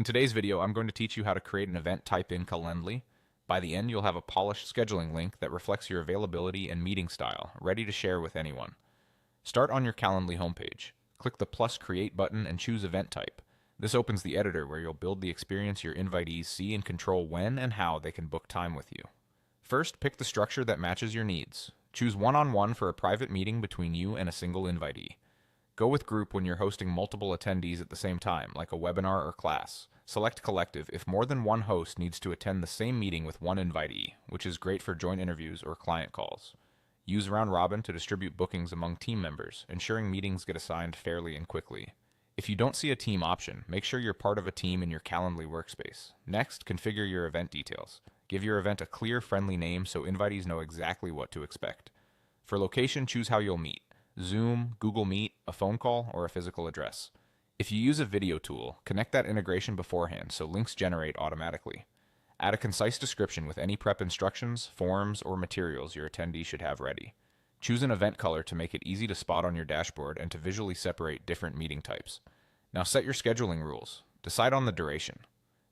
In today's video, I'm going to teach you how to create an event type in Calendly. By the end, you'll have a polished scheduling link that reflects your availability and meeting style, ready to share with anyone. Start on your Calendly homepage. Click the plus create button and choose event type. This opens the editor where you'll build the experience your invitees see and control when and how they can book time with you. First, pick the structure that matches your needs. Choose one-on-one for a private meeting between you and a single invitee. Go with group when you're hosting multiple attendees at the same time, like a webinar or class. Select collective if more than one host needs to attend the same meeting with one invitee, which is great for joint interviews or client calls. Use round robin to distribute bookings among team members, ensuring meetings get assigned fairly and quickly. If you don't see a team option, make sure you're part of a team in your Calendly workspace. Next, configure your event details. Give your event a clear, friendly name so invitees know exactly what to expect. For location, choose how you'll meet: Zoom, Google Meet, a phone call, or a physical address. If you use a video tool, connect that integration beforehand so links generate automatically. Add a concise description with any prep instructions, forms, or materials your attendee should have ready. Choose an event color to make it easy to spot on your dashboard and to visually separate different meeting types. Now set your scheduling rules. Decide on the duration.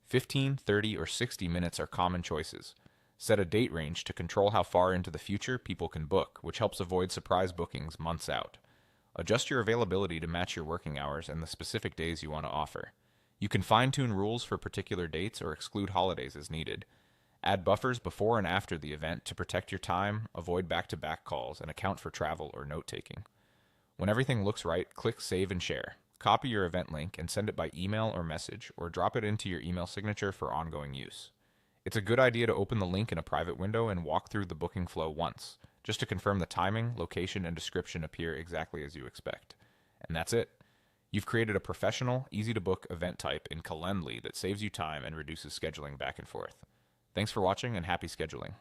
15, 30, or 60 minutes are common choices. Set a date range to control how far into the future people can book, which helps avoid surprise bookings months out. Adjust your availability to match your working hours and the specific days you want to offer. You can fine-tune rules for particular dates or exclude holidays as needed. Add buffers before and after the event to protect your time, avoid back-to-back calls, and account for travel or note-taking. When everything looks right, click Save and Share. Copy your event link and send it by email or message, or drop it into your email signature for ongoing use. It's a good idea to open the link in a private window and walk through the booking flow once, just to confirm the timing, location, and description appear exactly as you expect. And that's it. You've created a professional, easy-to-book event type in Calendly that saves you time and reduces scheduling back and forth. Thanks for watching and happy scheduling.